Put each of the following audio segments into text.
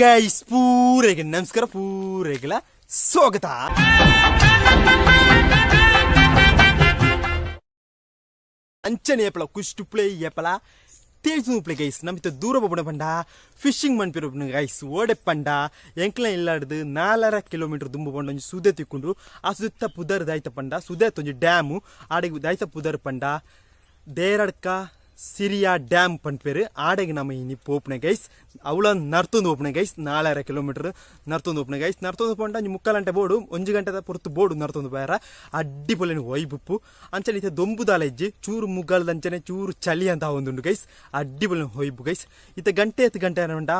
Guys ಪೂರೆಗೆ ನಮಸ್ಕಾರ ಪೂರೆಗೆಲ್ಲ ಸ್ವಾಗತ. ಅಂಚನೆ ಏಪಲ ಕುಷ್ಟು ಪ್ಲೇ ಏಪಲ ತೇಜು ಪ್ಲೇ ಗೈಸ್ ನಮ್ಮಿತ ದೂರ ಹೋಗ್ಬಿಡ ಪಂಡ ಫಿಶಿಂಗ್ ಮನ್ಪಿರೋ ಗೈಸ್ ಓಡೆ ಪಂಡ ಎಂಕ್ಲ ಇಲ್ಲಾಡ್ದು 4 ಕಿಲೋಮೀಟರ್ ದುಂಬು ಪಂಡ ಒಂಜಿ ಸುದೆ ತಿಕ್ಕೊಂಡು ಆ ಸುತ್ತ ಪುದರ್ ದಾಯ್ತ ಪಂಡ ಸುದೆ ಒಂಜಿ ಡ್ಯಾಮು ಆಡೆಗೆ ದಾಯ್ತ ಪುದರ್ ಪಂಡ ದೇರಡ್ಕ ಸಿರಿಯಾ ಡ್ಯಾಮ್ ಪಂಪೇರು ಆಡೆಗೆ ನಮ್ಮ ಇನಿ ಪೋಪ್ನೆ ಗೈಸ್ ಅವಳ ನರ್ತೊಂದು ಓಪನೆ ಗೈಸ್ 4 ಕಿಲೋಮೀಟರ್ ನರ್ತೊಂದು ಓಪನೆ ಗೈಸ್ ನರ್ತೊಂದು ಪಂಡ ಮುಕ್ಕಾಲು ಗಂಟೆ ಬೋಡು 1 ಗಂಟೆ ಪೊರ್ತು ಬೋಡು ನರ್ತೊಂದು ಬೇರ ಅಡ್ಡಿಪೊಲೆನು ವೈಬುಪ್ಪು ಅಂಚನೆ ಇತ್ತೆ ದೊಂಬುದಾಲ ಇಜ್ಜಿ ಚೂರು ಮುಗ್ಗಾಲದಂಚನೆ ಚೂರು ಚಳಿ ಅಂತ ಒಂದುಂಡು ಗೈಸ್ ಅಡ್ಡಿಪೊಲೆನು ಹೊಯ್ಬು ಗೈಸ್ ಇತ್ತೆ ಗಂಟೆ 10 ಗಂಟೆ ಅನಂಡ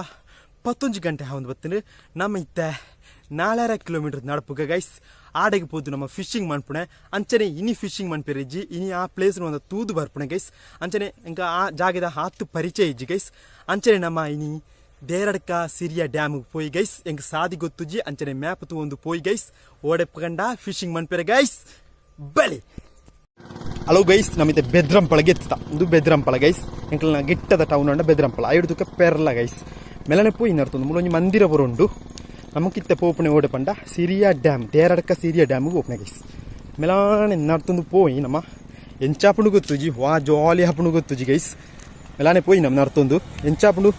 11 ಗಂಟೆ ಒಂದು ಬತ್ತನು ನಮ್ಮ ಇತ್ತೆ 4 ಕಿಲೋಮೀಟರ್ ನಡಪುಗ ಗೈಸ್ ಆಡೆಗೆ ಪೋದು ನಮ್ಮ ಫಿಶಿಂಗ್ ಮನ್ಪುಣೆ ಅಂಚನೆ ಇನಿ ಫಿಶಿಂಗ್ ಮನ್ಪೇರು ಇಜ್ಜಿ ಇನಿ ಆ ಪ್ಲೇಸ್ ಒಂದು ತೂದು ಬರ್ಪುಣೆ ಗೈಸ್ ಅಂಚನೆ ಇಂಕ ಆ ಜಾಗದ ಹಾತು ಪರಿಚಯ ಇಜ್ಜಿ ಗೈಸ್ ಅಂಚನೆ ನಮ್ಮ ಇನಿ ದೇರಡ್ಕ ಸಿರಿಯಾ ಡ್ಯಾಮ್ ಪೋಯಿ ಗೈಸ್ ಎಂಕ ಸಾದಿ ಗೊತ್ತುಜ್ಜಿ ಅಂಚನೆ ಮ್ಯಾಪ್ ತು ಒಂದು ಪೋಯಿ ಗೈಸ್ ಓಡೆಪ್ಪಗಂಡ ಫಿಶಿಂಗ್ ಮನ್ಪೇರೆ ಗೈಸ್ ಬಳಿ ಹಲೋ ಗೈಸ್ ನಮ್ಮಿದೆ ಬೆದ್ರಂಪಳ ಗೆತ್ತ ಇದು ಬೆದ್ರಂಪಳ ಗೈಸ್ ಎಂಕಲ್ನ ಗಿಟ್ಟದ ಟೌನ್ ಅಂಡ ಬೆದ್ರಂಪಳ ಐಡುದಕ್ಕೆ ಪೆರ್ಲ ಗೈಸ್ ಮೆಲನೆ ಪೋಯಿ ನರ್ತೊಂದು ಮುಳೊಂಜಿ ಮಂದಿರ ಬರೋಂಡು ನಮಕಿತ್ತ ಪೋಪನೆ ಓಡೆ ಪಂಡ ಸಿರಿಯಾ ಡ್ಯಾಮ್ ದೇರಡ್ಕ ಸಿರಿಯಾ ಡ್ಯಾಮ್ಗೆ ಓಪನೆ ಗೈಸ್ ಮೆಲಾನೆ ನರ್ತೊಂದು ಪೋಯಿ ನಮ್ಮ ಎಂಚಾಪುಂಡು ಗೊತ್ತುಜಿ ವಾ ಜಾಲಿ ಹಪ್ಪುಂಡು ಗೊತ್ತುಜಿ ಗೈಸ್ ಮೆಲಾನೆ ಪೋಯಿ ನಮ್ಮ ನರ್ತೊಂದು ಎಂಚಾಪುಂಡು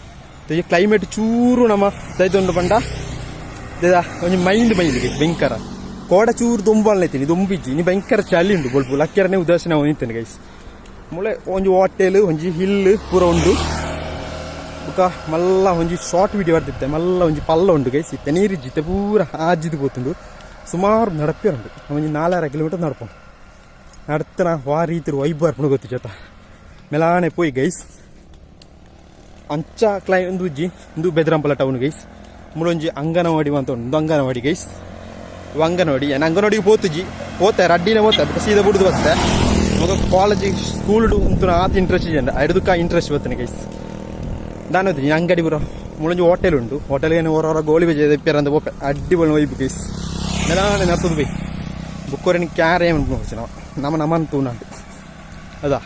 ಕ್ಲೈಮೇಟ್ ಚೂರು ನಮ್ಮ ದೈದೊಂಡು ಪಂಡ ಒಂಜಿ ಮೈಂಡ್ ಗೈಸ್ ಭಯಂಕರ ಕೋಡ ಚೂರು ದೊಂಬಲ್ನೈತೀನಿ ದೊಂಬಿಜ್ಜಿ ನೀ ಭಯಂಕರ ಚಳಿ ಉಂಡು ಬೊಲ್ಪು ಲಕ್ಕೆರನೆ ಉದಾಸೀನ ನಿಂತೇನೆ ಗೈಸ್ ಮುಳೆ ಒಂಜಿ ಹೋಟೆಲ್ ಒಂಜಿ ಹಿಲ್ ಪೂರ ಉಂಡು ಬುಕ್ಕ ಮಲ್ಲ ಒಂಜಿ ಶಾರ್ಟ್ ವಿಡಿಯೋ ಬರ್ತಿತ್ತೆ ಮಲ್ಲ ಒಂಜಿ ಪಲ್ಲ ಉಂಡು ಗೈಸ್ ಇತ್ತೆ ನೀರಿಜ್ಜಿತ್ತೆ ಪೂರ ಆಜಿದ್ದು ಪೋತುಂಡು ಸುಮಾರು ನಡಪೇರುಂಡು ಒಂಜಿ 4 ಕಿಲೋಮೀಟರ್ ನಡ್ಪುಂಡು ನಡ್ತನ ವಾ ರೀತಿ ವೈಬ್ ಬರ್ಪುಂಡು ಗೊತ್ತು ಜೊತೆ ಮೆಲಾನೆ ಪೋಯಿ ಗೈಸ್ ಅಂಚ ಒಂದು ಉಜ್ಜಿ ಇಂದು ಬೆದ್ರಂಪಲ ಟೌನ್ ಗೈಸ್ ಮುಳೊಂಜಿ ಅಂಗನವಾಡಿ ಅಂತ ಉಂಟು ಅಂಗನವಾಡಿ ಗೈಸ್ ಅಂಗನವಾಡಿ ಅಂಗನವಾಡಿಗೆ ಪೋತುಜಿ ಓದ್ತಾರೆ ಅಡ್ಡಿನೇ ಓದ್ತಾರೆ ಸೀದಾ ಬಿಡುದು ಬರುತ್ತೆ ಮಗ ಕಾಲೇಜಿಗೆ ಸ್ಕೂಲ್ ಉಂಟು ಆತ ಇಂಟ್ರೆಸ್ಟ್ ಇದೆ ಐದಕ್ಕ ಇಂಟ್ರೆಸ್ಟ್ ಬರ್ತಾನೆ ಗೈಸ್ ನಾನು ಅಂಗಡಿ ಬರೋ ಮುಳಂಜಿ ಹೋಟೆಲ್ ಉಂಟು ಹೋಟೆಲ್ಗೆ ಹೊರ ಗೋಳಿ ಬಜೆ ತೆಪ್ಪೇರ ಅಂತ ಹೋಗ್ತಾರೆ ಅಡ್ಡಿಬೊಳ ವೈಬ್ ಗೈಸ್ ಮೆಲಾನೆ ನರ್ತದು ಬೈ ಬುಕ್ಕೋರೇನು ಕ್ಯಾರ್ ಏನು ನಾವು ನಮ್ಮನ್ನು ತೂನಂಟು ಅದಾ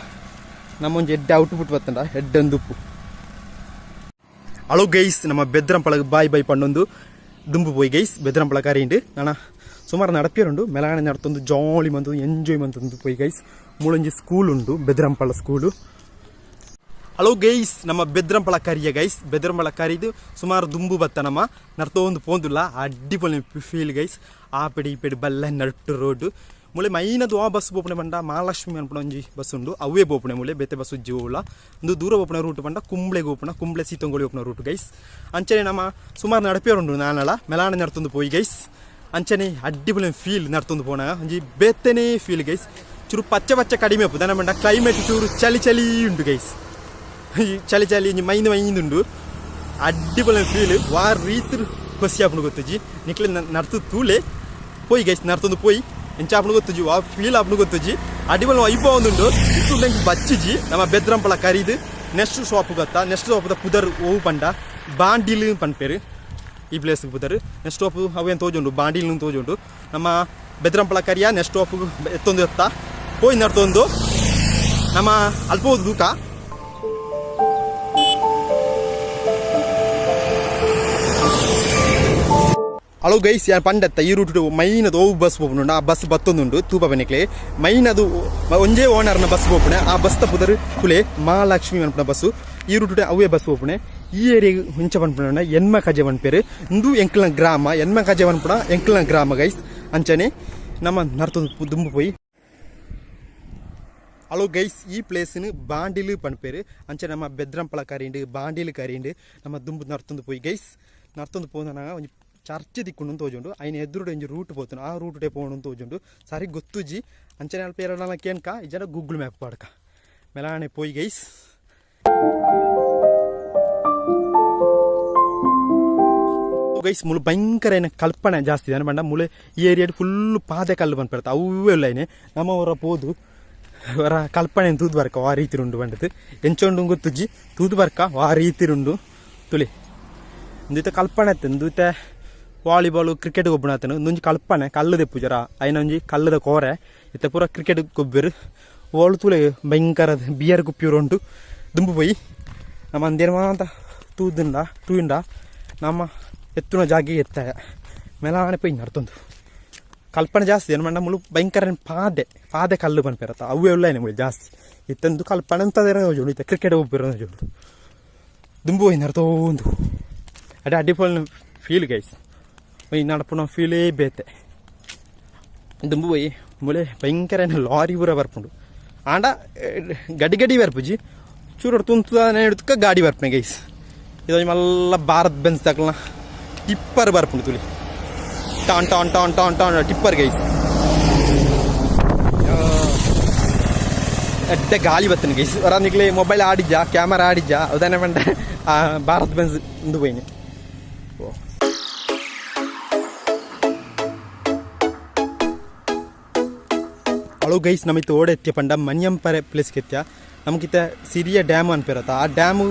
ನಮ್ಮೊಂದು ಎಡ್ಡೆ ಔಟ್ಪುಟ್ ಬರ್ತಂಡ ಎಡ್ಡೊಂದು ಉಪ್ಪು ಹಲೋ ಗೈಸ್ ನಮ್ಮ ಬೆದ್ರಂಪಳಗೆ ಬಾಯ್ ಪಂಡೊಂದು ದುಂಬು ಪೋಯಿ ಗೈಸ್ ಬೆದ್ರಂಪಳ ಕರೆಯುಂಡು ನಾನು ಸುಮಾರು ನಡಪೇರುಂಡು ಮೆಲಾನೆ ನಡ್ತೊಂದು ಜಾಲಿ ಮಂತು ಎಂಜಾಯ್ ಮಂತೊಂದು ಪೋಯಿ ಗೈಸ್ ಮುಳಂಜಿ ಸ್ಕೂಲ್ ಉಂಟು ಬೆದ್ರಂಪಳ ಸ್ಕೂಲು ಹಲೋ ಗೈಸ್ ನಮ್ಮ ಬೆದ್ರಂಪಳ ಕರಿಯ ಗೈಸ್ ಬೆದ್ರಂಪಳ ಕರಿದು ಸುಮಾರು ದುಂಬು ಬತ್ತ ನಮ್ಮ ನರ್ತೊಂದು ಪೋಂದುಲ್ಲ ಅಡ್ಡಿಪೊಲಿ ಫೀಲ್ ಗೈಸ್ ಆ ಪೆಡಿ ಈ ಪೆಡಿ ಬಲ್ಲ ನಟ್ಟು ರೋಡ್ ಮುಳೆ ಮೈನದು ಆ ಬಸ್ ಬೋಪಣೆ ಬಂಡ ಮಹಾಲಕ್ಷ್ಮಿ ಅನ್ಪಣ ಒಂಜಿ ಬಸ್ ಉಂಡು ಅವೇ ಬೋಪಣೆ ಮುಳೆ ಬೇತೆ ಬಸ್ ಉಜ್ಜಿ ಹೋಗ್ಲ ಒಂದು ದೂರ ಬೋಪಣೆ ರೂಟ್ ಬಂಡ ಕುಂಬ್ಳೆಗೆ ಓಪಣ ಕುಂಬ್ಳೆ ಸೀತಂಗೋಳಿ ಓಪಣ ರೂಟ್ ಗೈಸ್ ಅಂಚನೆ ನಮ್ಮ ಸುಮಾರು ನಡಪೇರುಂಡು ನಾನಳ ಮೆಲಾನೆ ನಡ್ತೊಂದು ಪೋಯಿ ಗೈಸ್ ಅಂಚನೆ ಅಡ್ಡಿಪೊಲಿ ಫೀಲ್ ನಡ್ತೊಂದು ಪೋಣ ಒಂಜಿ ಬೇತೆನೇ ಫೀಲ್ ಗೈಸ್ ಚೂರು ಪಚ್ಚ ಕಡಿಮೆ ಅಪ್ಪು ದನ ಬಂಡ ಕ್ಲೈಮೇಟ್ ಚೂರು ಚಳಿ ಉಂಟು ಗೈಸ್ ಚಳಿ ಮೈಂದುಂಡು ಅಡ್ಡಿಪೊಲೆ ಫೀಲ್ ವಾ ರೀತಿ ಖುಷಿ ಆಪುಂಡು ಗೊತ್ತುಜಿ ನಿಕ್ಲೆ ನಡ್ತು ತೂಲೆ ಪೋಯಿ ಗೈಸ್ ನಡ್ತೊಂದು ಪೋಯಿ ಎಂಚಾಪುಂಡು ಗೊತ್ತುಜಿ ವಾ ಫೀಲ್ ಆಪುಂಡು ಗೊತ್ತುಜಿ ಅಡ್ಡಿಪೊಲೆ ವೈಭವ ಒಂದುಂಡು ಇತ್ತು ನಂಗೆ ಬಚ್ಚಿಜಿ ನಮ್ಮ ಬೆದ್ರಂಪಳ ಕರಿದು ನೆಕ್ಸ್ಟ್ ಶಾಪ್ ಗೊತ್ತಾ ನೆಕ್ಸ್ಟ್ ಶಾಪ್ದ ಪುದರ್ ಓವು ಪಂಡ ಬಾಂಡಿಲ್ ಪನ್ಪೇರು ಈ ಪ್ಲೇಸ್ಗೆ ಪುದರ್ ನೆಕ್ಸ್ಟ್ ಶಾಪ್ ಅವೇನು ತೋಜುಂಡು ಬಾಂಡಿಲ್ ತೋಜುಂಡು ನಮ್ಮ ಬೆದ್ರಂಪಳ ಕರಿಯ ನೆಕ್ಸ್ಟ್ ಶಾಪ್ ಎತ್ತೊಂದು ಎತ್ತ ಪೋಯಿ ನಡ್ತೊಂದು ನಮ್ಮ ಅಲ್ಪ ಹೋದ ದೂಕ ಹಲೋ ಗೈಸ್ ಯಾರು ಪಂಡತ್ತ ಈ ರೂಟ್ ಮೈನದು ಓವು ಬಸ್ ಹೋಗ್ನುಂಡು ಆ ಬಸ್ ಬತ್ತೊಂದುಂಡು ತೂಪ ಬೆನೆಕ್ಲೆ ಮೈನದು ಒಂಜೇ ಓನರ್ನ ಬಸ್ ಹೋಗ್ಪುಣೆ ಆ ಬಸ್ ಪುದರ್ ಕುಲೆ ಮಹಾಲಕ್ಷ್ಮಿ ಅನ್ಪುಣ ಬಸ್ಸು ಈ ರೂಟ್ ಅವೇ ಬಸ್ ಹೋಗ್ಪುಣೆ ಈ ಏರಿಯಾಗೆ ಹುಂಚ ಪನ್ಪುಣ ಎನ್ಮ ಕಜೆ ಪನ್ಪೇರು ಇಂದು ಎಂಕ್ಲನ ಗ್ರಾಮ ಎನ್ಮ ಕಜೆ ಪನ್ಪುಣ ಎಂಕ್ಲನ ಗ್ರಾಮ ಗೈಸ್ ಅಂಚನೆ ನಮ್ಮ ನರ್ತೊಂದು ದುಂಬು ಪೋಯಿ ಹಲೋ ಗೈಸ್ ಈ ಪ್ಲೇಸ್ನು ಬಾಂಡಿಲು ಪನ್ಪೇರು ಅಂಚೆ ನಮ್ಮ ಬೆದ್ರಂಪಳ ಕರಿಯುಂಡು ಬಾಂಡಿಲು ಕರಿಯುಂಡು ನಮ್ಮ ದುಂಬು ನರ್ತೊಂದು ಪೋಯಿ ಗೈಸ್ ನರ್ತೊಂದು ಪೋಂದನಾಗ ಒಂಜಿ ಚರ್ಚ್ ದಿಕ್ಕುಂಡು ತೋಜುಂಡು ಐನ ಎದುರುಡೆ ಒಂಜಿ ರೂಟ್ ಪೋತುಂಡು ಆ ರೂಟೇ ಪೋಣು ತೋಜುಂಡು ಸರಿ ಗೊತ್ತುಜಿ ಅಂಚನೆ ಅಲ್ಪ ಎರಡಲ್ಲ ಕೇನ್ಕ ಇಜನ ಗೂಗಲ್ ಮ್ಯಾಪ್ ಪಾಡ್ಕ ಮೆಲಾನೆ ಪೋಯಿ ಗೈಸ್ ಗೈಸ್ ಮುಳು ಭಯಂಕರ ಏನ ಕಲ್ಪನೆ ಜಾಸ್ತಿ ಇದೆ ಬಂಡ ಮುಳೆ ಈ ಏರಿಯಾಡ್ ಫುಲ್ ಪಾದೆ ಕಲ್ಲು ಬಂದ್ಬಿಡ್ತ ಅವೇ ಇಲ್ಲ ಏನೇ ನಮ್ಮವರ ಪೋದು ಅವರ ಕಲ್ಪನೆ ತೂದು ಬರ್ಕ ವಾ ರೀತಿ ಉಂಡು ಬಂಡದು ಎಂಚೊಂಡು ಗೊತ್ತುಜ್ಜಿ ತೂದು ಬರ್ಕ ವಾ ರೀತಿ ಉಂಡು ತುಳಿ ಇಂದಿತ್ತ ಕಲ್ಪನೆ ಇತ್ತು ಇಂದಿತ್ತ ವಾಲಿಬಾಲ್ ಕ್ರಿಕೆಟ್ ಗೊಬ್ಬಣ ಆತನು ಒಂದೊಂದು ಕಲ್ಪನೆ ಕಲ್ಲದೆ ಪೂಜಾರ ಐನೊಂಜಿ ಕಲ್ಲದ ಕೋರೆ ಇತ್ತ ಪೂರ ಕ್ರಿಕೆಟ್ ಗೊಬ್ಬರು ಓಳು ತುಳೆ ಭಯಂಕರ ಬಿಯರ್ ಕುಪ್ಪಿರು ಉಂಟು ದುಂಬು ಪೋಯಿ ನಮ್ಮ ಅಂದೇನು ಅಂತ ತೂದಿಂದ ನಮ್ಮ ಎತ್ತುನ ಜಾಗಿ ಎತ್ತಾಯ ಮೇಲಾನೆ ಪೈ ನಡ್ತೊಂದು ಕಲ್ಪನೆ ಜಾಸ್ತಿ ಏನು ಮಂಡ ಮುಳು ಭಯಂಕರ ಪಾದೆ ಕಲ್ಲು ಪನ್ಪಿರತ್ತ ಅವೇ ಉಳ್ಳೇನೆ ಮುಳಿ ಜಾಸ್ತಿ ಇತ್ತಂದು ಕಲ್ಪನೆ ಅಂತದೇ ಜೋಡು ಇತ್ತ ಕ್ರಿಕೆಟ್ ಹೋಗ್ಬಿರೋ ಜೋಡು ದುಂಬು ಹೋಗಿ ನಡ್ತೋಂದು ಅಡೆ ಅಡ್ಡಿಪೋಲ್ ಫೀಲ್ ಗೈಸ್ ಈ ನಡಪುನ ಫೀಲೇ ಬೇತೆ ದುಂಬು ಹೋಯಿ ಮುಳೆ ಭಯಂಕರ ಲಾರಿ ಪೂರ ಬರ್ಪುಂಡು ಆಂಡ ಗಡಿ ಬರ್ಪುಜಿ ಚೂರು ತುಂತುದಾನೆ ಹಿಡ್ಕ ಗಾಡಿ ಬರ್ಪನೆ ಗೈಸ್ ಇದು ಮಲ್ಲ ಭಾರತ್ ಬೆನ್ಸ್ ತಕಲ್ನ ಟಿಪ್ಪರ್ ಬರ್ಪುಂಡು ತುಳಿ ಟಾನ್ ಟಾನ್ ಟಾನ್ ಟಾನ್ ಟಾನ್ ಟಿಪ್ಪರ್ ಗೈಸ್ ಎಡ್ಡೆ ಗಾಳಿ ಬರ್ತನೆ ಗೈಸ್ ಹೊರನಿಕ್ಲೆ ಮೊಬೈಲ್ ಆಡಿಜ್ಜಾ ಕ್ಯಾಮರಾ ಆಡಿಜ್ಜಾ ಅದನ್ನೇ ಮಂಡ ಭಾರತ್ ಬೆನ್ಸ್ ಇಂದು ಹೋಯ್ನಿ ಅಳು ಗೈಸ್ ನಮಿತ್ತು ಓಡೆ ಎತ್ತಿಯ ಪಂಡ ಮನಿಯಂಪರೆ ಪ್ಲೇಸ್ಗೆ ಎತ್ತಿಯ ನಮಗಿತ್ತ ಸಿರಿಯ ಡ್ಯಾಮ್ ಅನ್ಪಿರತ್ತ ಆ ಡ್ಯಾಮು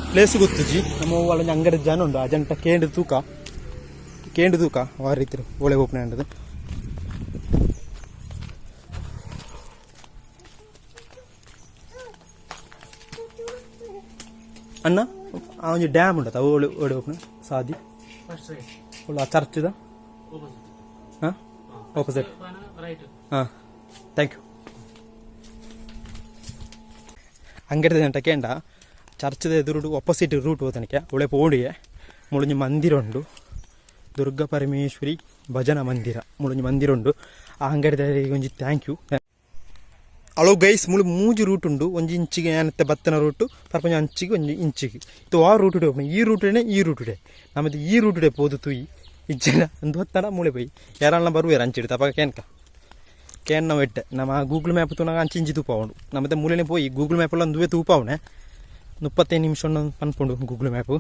ಪ್ಲೇಸ್ ಗೊತ್ತುಜಿ ನಮ್ಮ ಒಳಗೆ ಅಂಗಡಿ ಜನ ಉಂಡು ಅಜಂಟ ಕೇಂದ್ರ ತೂಕ ಆ ರೀತಿ ಒಳ್ಳೆ ಓಪನೆ ಅಂಡದು ಅಣ್ಣ ಆ ಒಂದು ಡ್ಯಾಮ್ ಉಂಡತ ಒಳ್ಳೆ ಒಳ್ಳೆ ಓಪನೆ ಸಾದಿ ಒಳ್ಳೆ ಚರ್ಚ್ದ ಹಾಂ ಆಪೋಸಿಟ್ ಹಾಂ ಥ್ಯಾಂಕ್ ಯು ಅಂಗಡಿ ಜಂಟ ಕೇಂಡ ಚರ್ಚ್ದ ಎದುರು ಆಪೋಸಿಟ್ ರೂಟ್ ಹೋತನಕ್ಕೆ ಒಳ್ಳೆ ಪೋಡಿಗೆ ಮುಳುಂಜಿ ಮಂದಿರ ಉಂಡು ದುರ್ಗಾ ಪರಮೇಶ್ವರಿ ಭಜನಾ ಮಂದಿರ ಮುಳುಂಜಿ ಮಂದಿರ ಉಂಡು ಆ ಅಂಗಡಿದಾರಿಗೆ ಒಂಜಿ ಥ್ಯಾಂಕ್ ಯು ಅಳೋ ಗೈಸ್ ಮುಳು ಮೂಜಿ ರೂಟ್ ಉಂಡು ಒಂಜಿ ಇಂಚಿಗೆ ಏನತ್ತೆ ಬತ್ತನ ರೂಟು ಪರ್ಪಂಜ ಅಂಚಿಗೆ ಒಂಜಿ ಇಂಚಿಗೆ ಇದು ಆ ರೂಟುಡೆ ಹೋಗ್ನೆ ಈ ರೂಟುಡೆ ನಮ್ಮದು ಈ ರೂಟುಡೆ ಪೋದು ತುಯಿ ಇಜ್ಜನ ಒಂದು ಹೊತ್ತನ ಮೂಳೆ ಪೋಯಿ ಯಾರನ್ನ ಬರುವೇರ ಅಂಚಿಡು ತಪ್ಪ ಕೇನ್ ನಾವು ಇಟ್ಟೆ ನಮ್ಮ ಗೂಗಲ್ ಮ್ಯಾಪ್ ತೂನಾಗ ಅಂಚಿಂಚಿ ತೂಪ ಉಂಡು ನಮ್ಮತ್ತೆ ಮೂಲೆನೇ ಪೋಯಿ ಗೂಗಲ್ ಮ್ಯಾಪಲ್ಲಿ ಒಂದುವೇ ತೂಪ ಅವನೆ 35 ನಿಮಿಷ ಪನ್ಪುಂಡು ಗೂಗಲ್ ಮ್ಯಾಪು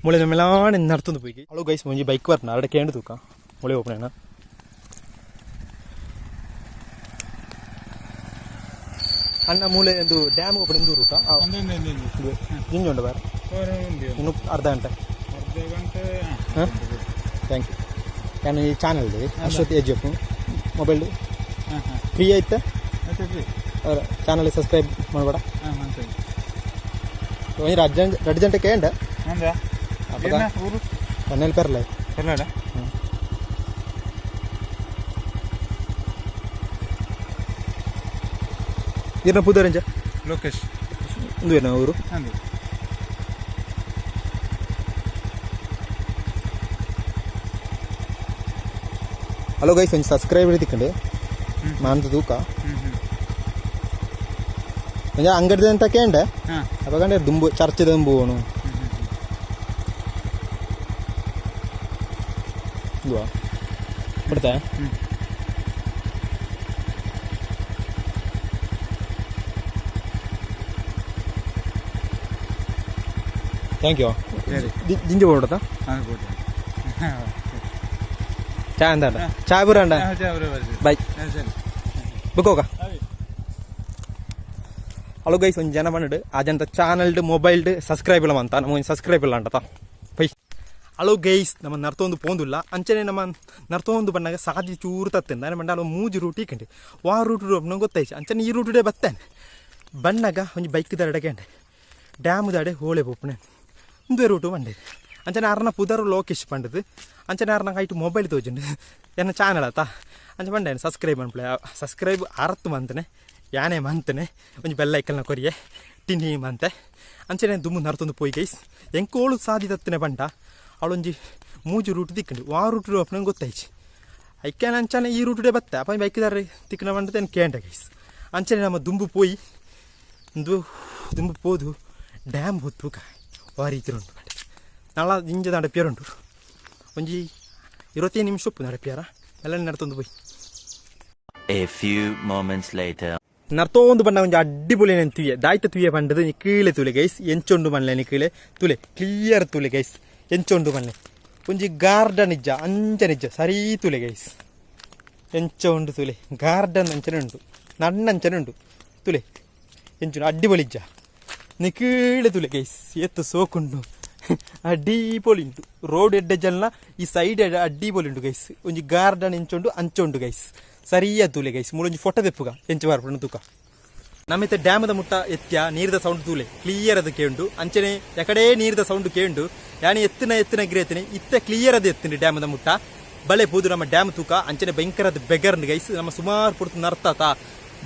ಮುಳೆ ಮೇಲಾನೆ ನಡ್ತೊಂದು ಪೋಯಿ ಅಳು ಗೈಸ್ ಒಂಜಿ ಬೈಕ್ ಬರ್ನ ಅರಡೆ ಕೇಂಡು ತೂಕ ಮುಳೆ ಹೋಗ್ನೇನ ಅಣ್ಣ ಮೂಲೆ ಒಂದು ಡ್ಯಾಮ್ ಓಪನ್ ಎಂದು ರೂಟ ಜಿಂಜುಂಡು ಬಾರ ಇನ್ನು ಅರ್ಧ ಗಂಟೆ ಹಾಂ ಥ್ಯಾಂಕ್ ಯು ನಾನು ಈ ಚಾನಲ್ದು AshwathAGF ಮೊಬೈಲ್ ಫ್ರೀ ಐತೆ ಅವರ ಚಾನಲ್ ಸಬ್ಸ್ಕ್ರೈಬ್ ಮಾಡಬೇಡ ಒಂಜಿ ಎರಡು ಗಂಟೆಗೆ ಏಂಡ ಪನ್ನೆಲ್ ಪೆರ್ಲ ಇರ್ನ ಪುದರಂಜ ಲೋಕೇಶ್ ಒಂದು ಏನೋ ಊರು ಹಲೋ ಗೈಸ್ ಒಂದು ಸಬ್ಸ್ಕ್ರೈಬ್ ಹಿಡಿದಿಕ್ಕಂಡು ಮಾಂತ ತೂಕ ಒಂಜ ಅಂಗಡಿದ ಅಂತ ಕೇಂಡೆ ಅವಾಗಂಡೆ ದುಂಬು ಚರ್ಚ್ ದುಂಬು ಅವನು ಇಲ್ವಾ ಬಿಡ್ತಾ ಥ್ಯಾಂಕ್ ಯು ಜಿಂಜು ಕೊಡ್ತಾ ಚಾ ಅಂತ ಚಾ ಬುರಂಡ ಬೈ ಬುಕ್ಕೋಕ ಹಲೋ ಗೈಸ್ ಒಂದು ಜನ ಬಂದು ಅಜಂತ ಚಾನಲ್ಡ್ ಮೊಬೈಲ್ಡ್ ಸಬ್ಸ್ಕ್ರೈಬ್ ಇಲ್ಲ ಅಂತ ನಮಗೆ ಸಬ್ಸ್ಕ್ರೈಬ್ ಇಲ್ಲ ಅಂಟತ ಪೈ ಹಲೋ ಗೈಸ್ ನಮ್ಮ ನರ್ತೊಂದು ಪೋಂದಿಲ್ಲ ಅಂಚನೆ ನಮ್ಮ ನರ್ತೊಂದು ಬಂದಾಗ ಸಾದಿ ಚೂರು ತತ್ತೇನೆ ನಾನು ಬಂಡ ಮೂಜಿ ರೂಟ್ ಈಕಂಡೆ ರೂಟ್ ನಂಗೆ ಗೊತ್ತಾಯ್ತು ಅಂಚನೆ ಈ ರೂಟೇ ಬತ್ತೇನೆ ಬಣ್ಣಾಗ ಒಂದು ಬೈಕ್ ದಡಗಂಡೆ ಡ್ಯಾಮ್ ದಾಡೆ ಹೋಳೆ ಪೋಪಣೆ ಒಂದು ರೂಟು ಬಂಡೆ ಅಂಚನೆ ಅರ್ನ ಪುದರ್ ಲೋಕೇಶ್ ಪಂಡದು ಅಂಚನೆ ಅರ್ನ ಹೈಟ್ ಮೊಬೈಲ್ ತೋಜಂಡು ಏನ ಚಾನಲ್ ಆತ ಅಂಚ ಬಂಡೆ ಸಬ್ಸ್ಕ್ರೈಬ್ ಅನ್ಪ್ಲೆ ಸಬ್ಸ್ಕ್ರೈಬ್ ಅರತ್ತು ಮಂತನೆ ಯಾನೇ ಮಂತನೆ ಒಂಜಿ ಬೆಲ್ಲೈಕಲ್ನ ಕೊರಿಯೆ ಟಿನಿ ಮಂತೆ ಅಂಚನೆ ದುಮ್ಮು ನರ್ತೊಂದು ಪೋಯಿ ಗೈಸ್ ಎಂಕೋಳು ಸಾದಿ ತತ್ತನೆ ಬಂಡ ಅವಳೊಂಜಿ ಮೂಜು ರೂಟ್ ದಿಕ್ಕಂಡು ರೂಟ್ ನಂಗೆ ಗೊತ್ತಾಯ್ತು ಐಕ್ಯಾನ ಅಂಚನೆ ಈ ರೂಟುಡೆ ಬತ್ತೆ ಅಪ್ಪ ಬೈಕ್ದಾರೆ ತಿಕ್ಕನ ಬಂಡತೇನು ಕೇಂಡ ಗೈಸ್ ಅಂಚನೆ ನಮ್ಮ ದುಂಬು ಪೋಯಿ ದುಂಬು ಪೋದು ಡ್ಯಾಮ್ ಹೊತ್ತು ರೀತಿ ಉಂಟು ನಾಳ ಇಂಜದ ನಡಪಿಯರುಂಟು ಒಂಜಿ 25 ನಿಮಿಷ ಉಪ್ಪು ನಡಪಿಯಾರ ಎಲ್ಲ ನಡ್ತೊಂದು ಪೋಯಿ ನರ್ತೊಂದು ಬಣ್ಣ ಒಂಜಿ ಅಡ್ಡಿಪೊಲಿ ತುಯ್ಯ ದಾಯ್ತ ತುಯ್ಯ ಪಂಡದು ಕೀಳೆ ತುಲೆ ಗೈಸ್ ಎಂಚೊಂಡು ಮನ್ಲೆ ಕೀಳೆ ತುಲೆ ಕ್ಲಿಯರ್ ತುಲೆ ಗೈಸ್ ಎಂಚೊಂಡು ಮನ್ಲೆ ಒಂಜಿ ಗಾರ್ಡನ್ ಇಜ್ಜ ಅಂಚನಿಜ್ಜ ಸರಿ ತುಲೆ ಗೈಸ್ ಎಂಚ ಉಂಡು ತುಲೆ ಗಾರ್ಡನ್ ಅಂಚನೆ ಉಂಟು ನನ್ನಂಚನೆ ಉಂಟು ತುಲೆ ಎಂಚು ಅಡ್ಡಿಪೊಲಿ ಇಜ್ಜ ನಿಕೀಳೆ ತುಲೆ ಗೈಸ್ ಎತ್ತು ಸೋಕುಂಡು ಅಡ್ಡಿಪೊಲಿ ಉಂಟು ರೋಡ್ ಎಡ್ಡೆ ಜಲ್ನ ಈ ಸೈಡ್ ಅಡ್ಡಿಪೊಲಿ ಉಂಟು ಗೈಸ್ ಒಂಜಿ ಗಾರ್ಡನ್ ಎಂಚೊಂಡು ಅಂಚೊಂಡು ಗೈಸ್ ಸರಿಯ ತುಲೆ ಗೈಸ್ ಮುಳೊಂಜಿ ಫೋಟೋ ತೆಪ್ಪುಗ ಎಂಚ ಬರ್ಪುಂಡು ತೂಕ ನಮ್ಮಿತ್ತ ಡ್ಯಾಮದ ಮುಟ್ಟ ಎತ್ಯ ನೀರದ ಸೌಂಡ್ ತೂಲೆ ಕ್ಲಿಯರ್ ಅದು ಕೇಂಡು ಅಂಚನೆ ಎಕಡೆ ನೀರದ ಸೌಂಡ್ ಕೇಂಡು ಯಾನಿ ಎತ್ತಿನ ಗಿರೇತಿನಿ ಇತ್ತ ಕ್ಲಿಯರ್ ಅದು ಎತ್ತಿನಿ ಡ್ಯಾಮದ ಮುಟ್ಟ ಬಳೆ ಪೋದು ನಮ್ಮ ಡ್ಯಾಮ್ ತೂಕ ಅಂಚನೆ ಭಯಂಕರದ ಬೆಗರ್ನ್ ಗೈಸ್ ನಮ್ಮ ಸುಮಾರು ಪುಡ್ತು ನರ್ತಾತ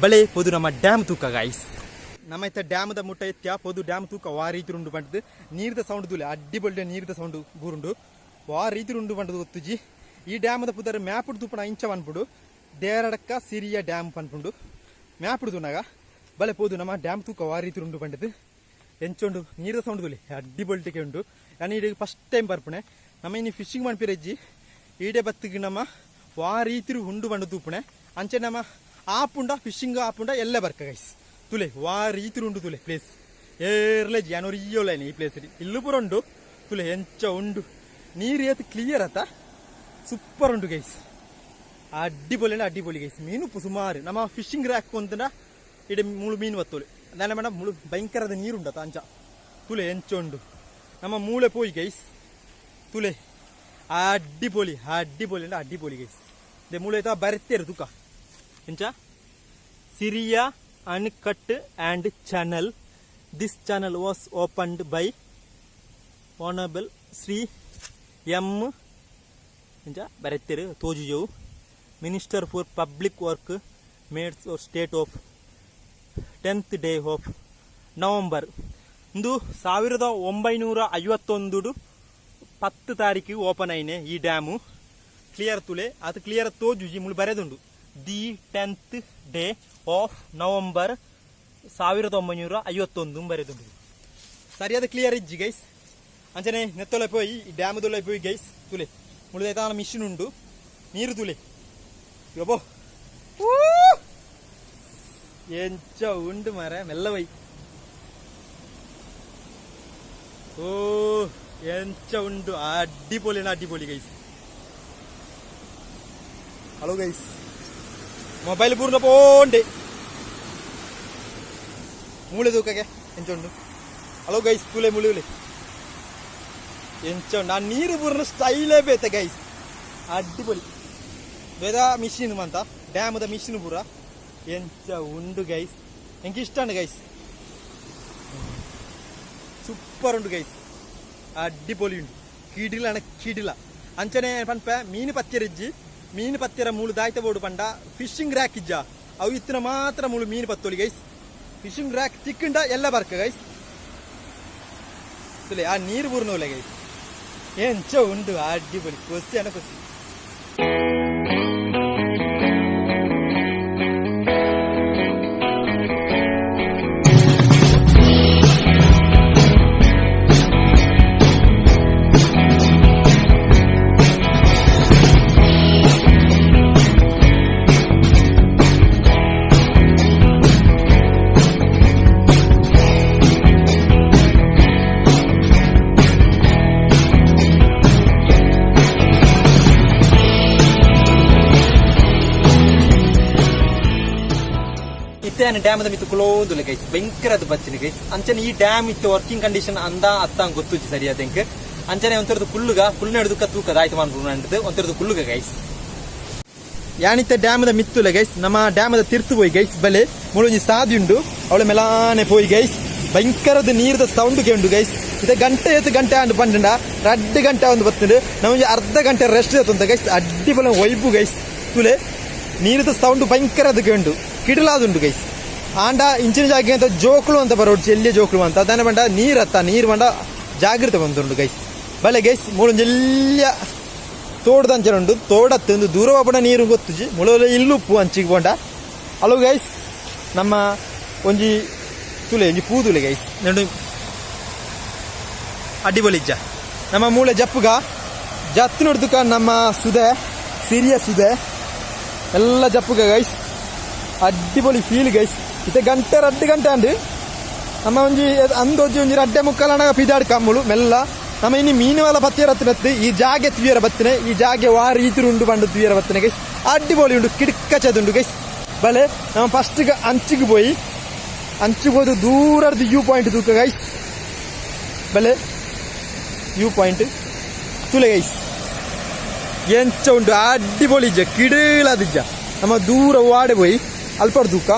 ಬಳೆ ಪೋದು ನಮ್ಮ ಡ್ಯಾಮ್ ತೂಕ ಗೈಸ್ ನಮ್ಮ ಇತ್ತ ಡ್ಯಾಮದ ಮುಟ್ಟ ಎತ್ಯ ಪೋದು ಡ್ಯಾಮ್ ತೂಕ ವಾ ರೀತಿ ಉಂಡು ಬಂಟದು ನೀರದ ಸೌಂಡ್ ತೂಲೆ ಅಡ್ಡಿಬೊಳ್ಳೆ ನೀರದ ಸೌಂಡ್ ಬೂರುಂಡು ವಾ ರೀತಿ ಉಂಡು ಬಂಟದು ಗೊತ್ತುಜಿ ಈ ಡ್ಯಾಮದ ಪುದರ್ ಮ್ಯಾಪುಡು ತೂಪಣ ಇಂಚ ಅನ್ಪುಡು ದೇರಡಕ್ಕ ಸಿರಿಯ ಡ್ಯಾಮ್ ಪನ್ಪುಂಡು ಮ್ಯಾಪುಡು ತೂನಾಗ ಬಲೆ ಪೋದು ನಮ್ಮ ಡ್ಯಾಮ್ ತೂಕ ವಾ ರೀತಿ ಉಂಡು ಬಂಟದು ಎಂಚೊಂಡು ನೀರದ ಸೌಂಡ್ ತೂಲೆ ಅಡ್ಡಿಬೊಳ್ಳಿಗೆ ಉಂಡು ನಾನು ಈಗ ಫಸ್ಟ್ ಟೈಮ್ ಬರ್ಪುಣೆ ನಮ್ಮ ಇನ್ನು ಫಿಶಿಂಗ್ ಮನ್ಪಿರಜ್ಜಿ ಈಡೆ ಬತ್ತಿಗೆ ನಮ್ಮ ವಾ ರೀತಿ ಉಂಡು ಬಂಡು ತೂಪುಣೆ ಅಂಚೆ ನಮ್ಮ ಆಪುಂಡ ಫಿಶಿಂಗ್ ಆಪುಂಡ ಎಲ್ಲ ಬರ್ಕ ಗೈಸ್ ತುಲೆ ವಾ ರೀತಿ ಉಂಡು ತುಲೆ ಪ್ಲೇಸ್ ಏರ್ಲೆಜಿ ಯಾನೋರು ಇಯ್ಯೋಲೇನೆ ಈ ಪ್ಲೇಸ್ ಇಲ್ಲು ಪುರ ಉಂಡು ತುಲೆ ಎಂಚ ಉಂಡು ನೀರು ಏತ್ ಕ್ಲಿಯರ್ ಆತ ಸೂಪರ್ ಉಂಡು ಗೈಸ್ ಅಡ್ಡಿಪೊಳಿ ಗೈಸ್ ಮೀನು ಸುಮಾರು ನಮ್ಮ ಫಿಶಿಂಗ್ ರ್ಯಾಕ್ ಒಂದ ಇಡೆ ಮುಳು ಮೀನು ಬತ್ತೋಳೆ ಅದಾನ ಮೇಡಮ್ ಮುಳು ಭಯಂಕರದ ನೀರು ಉಂಡತ ಅಂಚ ತುಲೆ ಎಂಚ ಉಂಡು ನಮ್ಮ ಮೂಳೆ ಪೋಯಿ ಗೈಸ್ ತುಲೆ ಅಡ್ಡಿಪೊಳಿ ಅಡ್ಡಿಪೊಳಿ ಗೈಸ್ ದೇ ಮೂಳೆ ಆಯ್ತಾ ಬರ್ತೇರು ತೂಕ ಎಂಚ ಸಿರಿಯಾ uncut and channel this channel was opened by honourable Shri M ಎಂಚ ಬರೆತ್ತೇರು ತೋಜುಜವು minister for public work Madras state of 10th day of November ಇಂದು 1951 10 ತಾರೀಕಿಗೆ ಓಪನ್ ಆಯ್ನೆ ಈ ಡ್ಯಾಮು ಕ್ಲಿಯರ್ ತುಲೆ ಅದು ಕ್ಲಿಯರ್ ತೋಜುಜಿ ಮುಳು ಬರೆದುಂಡು the 10th day of November 1951 ಬರೆದುಂಡು ಸರಿಯಾದ ಕ್ಲಿಯರ್ ಇಜ್ಜಿ ಗೈಸ್ ಅಂಚನೆ ನೆತ್ತೊಲೆ ಪೋಯಿ ಈ ಡ್ಯಾಮದೊಲೆ ಪೋಯಿ ಗೈಸ್ ತುಲೆ ಮುಳುದೈತಾನ ಮಿಷಿನ್ ಉಂಡು ನೀರು ತುಲೆ ಯಬ್ಬೋ ಎಂಚ ಉಂಡು ಮಾರ ಮೆಲ್ಲ ವೈ ಓ ಎಂಚ ಉಂಡು ಅಡ್ಡಿಪೊಳಿ ಗೈಸ್ ಹಲೋ ಗೈಸ್ ಮೊಬೈಲ್ ಪೂರ್ಣ ಪೋಂಡೆ ಮೂಳೆ ತೂಕಗೆ ಎಂಚ ಉಂಡು ಹಲೋ ಗೈಸ್ ತುಲೆ ಮುಳುಲೆ ಎಂಚ ಉಂಡು ಆ ನೀರು ಪೂರ್ಣ ಸ್ಟೈಲೇ ಬೇತೆ ಗೈಸ್ ಅಡ್ಡಿಪೊಳಿ ಬೇದ ಮಿಷಿನ್ ಮಂತ ಡ್ಯಾಮದ ಮಿಷಿನ್ ಪೂರ ಎಂಚ ಉಂಡು ಗೈಸ್ ಎಂಗೆ ಇಷ್ಟ ಉಂಡು ಗೈಸ್ ಸೂಪರ್ ಉಂಡು ಗೈಸ್ ಅಡ್ಡಿಪೊಳಿ ಉಂಡು ಕಿಡಿಲ ಅಂಚನೆ ಪನ್ಪ ಮೀನು ಪತ್ತಿರಜ್ಜಿ ಮೀನು ಪತ್ತಿರ ಮೂಳು ದಾಯ್ತ ಬೋಡು ಪಂಡ ಫಿಶಿಂಗ್ ರ್ಯಾಕ್ ಇಜ್ಜ ಅವು ಇತ್ತಿನ ಮಾತ್ರ ಮೂಳು ಮೀನು ಪತ್ತೋಳಿ ಗೈಸ್ ಫಿಶಿಂಗ್ ರ್ಯಾಕ್ ತಿಕ್ಕಿಂಡ ಎಲ್ಲ ಬರ್ಕ ಗೈಸ್ ಆ ನೀರು ಪೂರ್ಣೋಲೆ ಗೈಸ್ ಎಂಚ ಉಂಡು ಅಡ್ಡಿಪೊಳಿ ಕೊಸಿ ಡ್ಯಾಮದ ಮಿತ್ತು ಕುಲೋದುಲೆ ಗೈಸ್ ಭಯಂಕರದ ಬಚ್ಚಿನ ಗೈಸ್ ಅಂಚನೆ ಈ ಡ್ಯಾಮ್ ಇತ್ತು ವರ್ಕಿಂಗ್ ಕಂಡೀಷನ್ ಅಂದ ಅತ್ತ ಗೊತ್ತುಚ್ಚಿ ಸರಿಯಾದ ಅಂಚನೆ ಒಂಥರದ್ದು ಕುಲ್ಲು ಹಿಡಿದು ತೂಕದ ಆಯ್ತು ಮಾಡ್ಬಿಟ್ಟು ಒಂಥರದ್ದು ಕುಲ್ಲುಗ ಗೈಸ್ ಯಾನಿತ್ತ ಡ್ಯಾಮದ ಮಿತ್ತುಲೆ ಗೈಸ್ ನಮ್ಮ ಡ್ಯಾಮದ ತಿರ್ತು ಹೋಯ್ ಗೈಸ್ ಬಲೆ ಮುಳುಂಜಿ ಸಾದಿ ಉಂಡು ಅವಳ ಮೆಲಾನೆ ಪೋಯ್ ಗೈಸ್ ಭಯಂಕರದ ನೀರದ ಸೌಂಡ್ ಕೇಂಡು ಗೈಸ್ ಇದು ಗಂಟೆ ಅಂಡು ಪಂಡ 2 ಗಂಟೆ ಒಂದು ಬರ್ತುಂಡು ನಮಗೆ ಅರ್ಧ ಗಂಟೆ ರೆಸ್ಟ್ ಇರುತ್ತಂತ ಗೈಸ್ ಅಡ್ಡಿಪೊಲ ವೈಬು ಗೈಸ್ ತುಲೆ ನೀರದ ಸೌಂಡ್ ಭಯಂಕರದ ಕೇಂಡು ಕಿಡಲಾದುಂಡು ಗೈಸ್ ಆಂಡ ಇಂಚಿನ ಜಾಗ ಅಂತ ಜೋಕ್ಳು ಅಂತ ಬರೋಡು ಚೆಲ್ಲಿಯ ಜೋಕ್ಳು ಅಂತ ಅದನ್ನ ಬಂಡ ನೀರು ಬಂಡ ಜಾಗ್ರತೆ ಬಂದುಂಡು ಗೈಸ್ ಬಲೆ ಗೈಸ್ ಮುಳು ಜೆಲ್ಯ ತೋಡ್ದಂಚನ ಉಂಡು ತೋಡತ್ತೊಂದು ದೂರ ಬಡ ನೀರು ಗೊತ್ತುಜಿ ಮುಳುವಲೆ ಇಲ್ಲುಪ್ಪು ಅಂಚಿಗೆ ಬಂಡ ಅಲೋ ಗೈಸ್ ನಮ್ಮ ಒಂಜಿ ತುಲೆ ಒಂಜಿ ಪೂದುಲೆ ಗೈಸ್ ನೆಂಡು ಅಡ್ಡಿಪೊಳಿಜ್ಜ ನಮ್ಮ ಮೂಳೆ ಜಪ್ಪುಗ ಜತ್ತು ನೋಡ್ದುಕ ನಮ್ಮ ಸುದೆ ಸಿರಿಯ ಸುದೆ ಎಲ್ಲ ಜಪ್ಪುಗ ಗೈಸ್ ಅಡ್ಡಿಪೊಳಿ ಫೀಲ್ ಗೈಸ್ ಇತ್ತೆ 2 ಗಂಟೆ ಅಂದು ನಮ್ಮ ಒಂಜಿ ಅಂದೊಜ್ಜಿ ಒಂಜಿ 2:45 ಪಿದಾಡ್ ಕಮ್ಮುಳು ಮೆಲ್ಲ ನಮ್ಮ ಇನ್ನು ಮೀನುವಲ ಪತ್ತಿಯರ ಹತ್ತಿರತ್ತು ಈ ಜಾಗೆ ತುಯ್ಯರ ಬತ್ತನೆ ಈ ಜಾಗೆ ವಾರ ಈತಿರು ಉಂಡು ಬಂಡು ತುಯ್ಯರ ಬತ್ತನೆ ಗೈಸ್ ಅಡ್ಡಿಪೊಳಿ ಉಂಡು ಕಿಡ್ಕಚದುಂಡು ಗೈಸ್ ಬಲೆ ನಮ್ಮ ಫಸ್ಟ್ಗೆ ಅಂಚಿಗೆ ಹೋದು ದೂರದ್ದು ವ್ಯೂ ಪಾಯಿಂಟ್ ತೂಕ ಗೈಸ್ ಬಲೆ ವ್ಯೂ ಪಾಯಿಂಟ್ ತುಲೆ ಗೈಸ್ ಎಂಚ ಉಂಡು ಅಡ್ಡಿಪೊಳಿ ಇಜ್ಜ ಕಿಡಲಾದಿಜ್ಜ ನಮ್ಮ ದೂರ ವಾಡೆ ಪೋಯಿ ಅಲ್ಪ ತೂಕ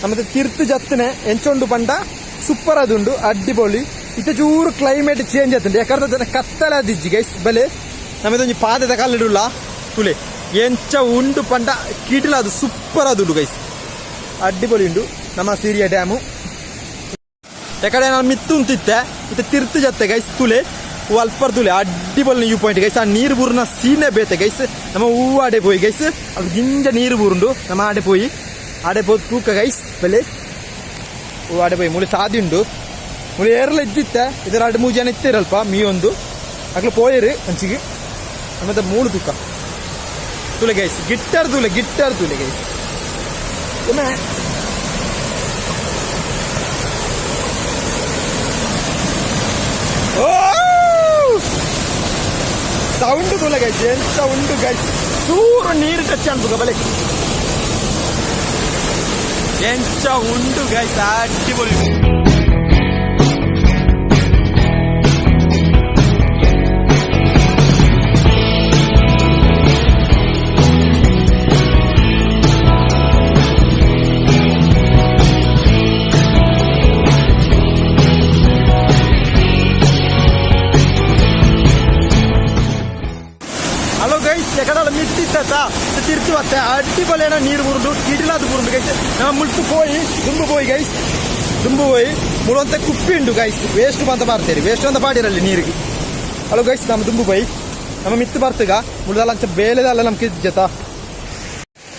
ನಮ್ಮದು ತೀರ್ಥ ಜತ್ತನೆ ಎಂಚೊಂಡು ಪಂಡ ಸೂಪರ್ ಅದುಂಡು ಅಡ್ಡಿಪೊಳಿ ಇತ್ತೆ ಚೂರು ಕ್ಲೈಮೇಟ್ ಚೇಂಜ್ ಆತುಂಡು ಯಾಕಂದ್ರೆ ಕತ್ತಲೆ ಆದಿಜ್ಜಿ ಗೈಸ್ ಬಲೆ ನಮ್ಮದೊಂದು ಪಾದದ ಕಲ್ಲಿಡುಲ್ಲ ತುಲೆ ಎಂಚ ಉಂಡು ಪಂಡ ಕೀಟಲ ಅದು ಸೂಪರ್ ಅದುಂಡು ಗೈಸ್ ಅಡ್ಡಿಪೊಳಿ ಉಂಡು ನಮ್ಮ ಸಿರಿಯ ಡ್ಯಾಮು ಯಾಕಡೆ ನಾನು ಮಿತ್ತು ಉಂತಿತ್ತೆ ಇತ್ತೆ ತೀರ್ಥ ಜತ್ತೆ ಗೈಸ್ ತುಲೆ ಅಲ್ಪರ್ ತುಲೆ ಅಡ್ಡಿಪೊಳಿ ವ್ಯೂ ಪಾಯಿಂಟ್ ಗೈಸ್ ಆ ನೀರು ಬೂರಿನ ಸೀನೆ ಬೇತೆ ಗೈಸ್ ನಮ್ಮ ಹೂವು ಆಡೆ ಪೋಯಿ ಗೈಸ್ ಅದು ಗಿಂಜ ನೀರು ಬೂರುಂಡು ನಮ್ಮ ಆಡೆ ಪೋಯಿ ಆಡೆ ಪೋದು ತೂಕ ಗೈಸ್ ಬೆಲೆ ಹೂವು ಆಡೆ ಪೋಯಿ ಮುಳಿ ಸಾದಿ ಉಂಡು ಮುಳಿ ಏರಲ ಇದ್ದಿತ್ತೆ ಇದರ 2-3 ಜನ ಇತ್ತಿರಲ್ಪ ಮೀ ಒಂದು ಅಗ್ಲು ಪೋಯರು ಅಂಚಿಗೆ ಆಮೇಲೆ 3 ತೂಕ ತುಲೆ ಗೈಸ್ ಗಿಟ್ಟಾರ್ ತುಲೆ ಗೈಸ್ ಸೌಂಡ್ ತುಲೆ ಗೈಸ್ ಎಂತ ಉಂಡು ಗೈಸ್ ಚೂರು ನೀರು ಟಚ್ ಅನ್ಬೇಕು ಬಲೆ ಎಂಚ ಉಂಡು ಗೈಸ್ ಅಡ್ಡಿಪೊಳಿ ಹಲೋ ಗೈಸ್ ಎಕಡೆಲ್ಲ ಮಿತ್ತಿತ್ತ ತಿರ್ತು ಮತ್ತೆ ಅಡ್ಡಿಪೊಲೆನ ನೀರು ಬುರುಂಡು ಕಿಡಿಲಾದ ಬುರುಂಡು ಗೈಸ್ ನಮ್ಮ ಮುಳ್ತು ಪೋಯಿ ಗೈಸ್ ದುಂಬು ಪೋಯಿ ಮುಳುವಂತ ಕುಪ್ಪಿ ಉಂಡು ಗೈಸ್ ವೇಸ್ಟ್ ಅಂತ ಬಾರ್ತೇರಿ ವೇಸ್ಟ್ ಅಂತ ಪಾಡಿರಲ್ಲಿ ನೀರಿಗೆ ಹಲೋ ಗೈಸ್ ನಮ್ಮ ದುಂಬು ಪೋಯಿ ನಮ್ಮ ಮಿತ್ತು ಬರ್ತಗ ಮುಳ್ದಲ್ಲ ಅಂಚ ಬೇಲೆದಲ್ಲ ನಮ್ಗೆ ಜತ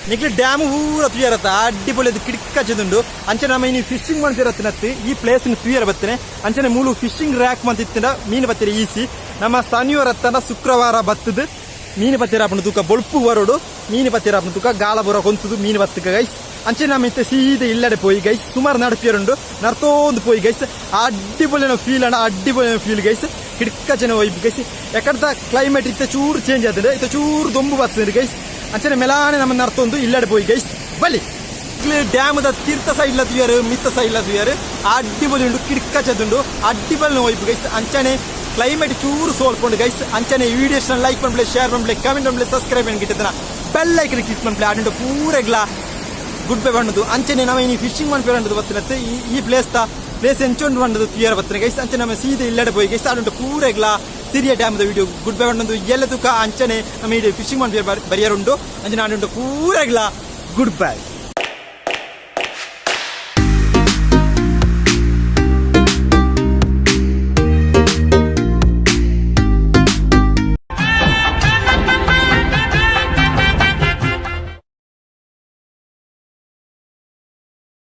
ನಿಕ್ಲಿ ಡ್ಯಾಮ್ ಊರ ತುಯರತ್ತ ಅಡ್ಡಿಪೊಲಿ ಅದು ಕಿಡಿಕಚ್ಚದುಂಡು ಅಂಚೆ ನಮ್ಮ ಇನ್ನು ಫಿಶಿಂಗ್ ಮಾಡ್ತಿರತ್ತಿನತ್ತಿ ಈ ಪ್ಲೇಸ್ ತುಯರ ಬತ್ತನೆ ಅಂಚನೆ ಮೂಲು ಫಿಶಿಂಗ್ ರ್ಯಾಕ್ ಮಂತಿತ್ತಿನ ಮೀನು ಬತ್ತೀರಿ ಈಸಿ ನಮ್ಮ ಶನಿವಾರ ಶುಕ್ರವಾರ ಬತ್ತದು ಮೀನು ಬತ್ತಿರಾಪನ ತೂಕ ಬೊಳ್ಪು ಬರೋಡು ಮೀನು ಬತ್ತಿರಾಪನ ತೂಕ ಗಾಲ ಬರೋ ಕೊಂತದು ಮೀನು ಬತ್ತಕ ಗೈಸ್ ಅಂಚೆ ನಮ್ಮ ಇತ್ತೆ ಸೀದೆ ಇಲ್ಲಡೆ ಪೋಯಿ ಗೈಸ್ ಸುಮಾರು ನಡಪಿಯರುಂಡು ನರ್ತೋಂದು ಪೋಯಿ ಗೈಸ್ ಅಡ್ಡಿಪೊಲಿನ ಫೀಲ್ ಅಣ್ಣ ಅಡ್ಡಿಪೊಲಿನ ಫೀಲ್ ಗೈಸ್ ಕಿಡ್ಕಚ್ಚನೆ ಒಯ್ಬು ಗೈಸ್ ಯಾಕಂತ ಕ್ಲೈಮೇಟ್ ಇತ್ತೆ ಚೂರು ಚೇಂಜ್ ಆದ್ರೆ ಇತ್ತೆ ಚೂರು ದೊಂಬು ಬರ್ತದೆ ಗೈಸ್ ಅಂಚನೆ ಮೆಲಾನೆ ನಮ್ಮ ನರ್ತೊಂದು ಇಲ್ಲಡೆ ಪೋಯಿ ಗೈಸ್ ಬಲಿ ಡ್ಯಾಮದ ತೀರ್ಥ ಸೈಡ್ಲ ತುಯರು ಮಿತ್ತ ಸೈಡ್ಲ ತುಯರು ಅಡ್ಡಿಪೊಲಿ ಉಂಡು ಕಿಡ್ಕಚ್ಚದುಂಡು ಅಡ್ಡಿಪೊಲಿನ ಒಯ್ಬು ಗೈಸ್ ಅಂಚನೆ ಕ್ಲೈಮೇಟ್ ಚೂರು ಸೋಲ್ಕೊಂಡು ಗೈಸ್ ಅಂಚನೆ ಈ ವಿಡಿಯೋಸ್ನ ಲೈಕ್ ಪಂಪ್ಲೆ ಶೇರ್ ಪಂಪ್ಲೆ ಕಮೆಂಟ್ ಪಂಪ್ಲೆ ಸಬ್ಸ್ಕ್ರೈಬ್ ಮಾಡಿ ಗಿಟ್ಟಿದ್ದನ ಬೆಲ್ ಐಕನ್ ಕ್ಲಿಕ್ ಪಂಪ್ಲೆ ಆಡಿಂಡು ಪೂರೆಗ್ಲ ಗುಡ್ ಬೈ ಬಂಡದು ಅಂಚನೆ ನಾವು ಇನ್ನು ಫಿಶಿಂಗ್ ಮಾಡ್ಬೇಕಂಡದು ಬತ್ತಿನತ್ತೆ ಈ ಪ್ಲೇಸ್ ಎಂಚೊಂಡು ಬಂಡದು ತುಯರ ಬತ್ತಿನ ಗೈಸ್ ಅಂಚನೆ ನಮ್ಮ ಸೀದೆ ಇಲ್ಲಡೆ ಪೋಯಿ ಗೈಸ್ ಆಡುಂಟು ಪೂರೆಗ್ಲ ಸಿರಿಯ ಡ್ಯಾಮ್ದ ವಿಡಿಯೋ ಗುಡ್ ಬೈ ಬಂಡದು ಎಲ್ಲ ತುಕ ಅಂಚನೆ ನಮ್ಮ ಈ ಫಿಶಿಂಗ್ ಮಾಡಿ ಬರಿಯರುಂಡು ಅಂಚನೆ ಆಡುಂಟು ಪೂರೆಗ್ಲ ಗುಡ್ ಬೈ.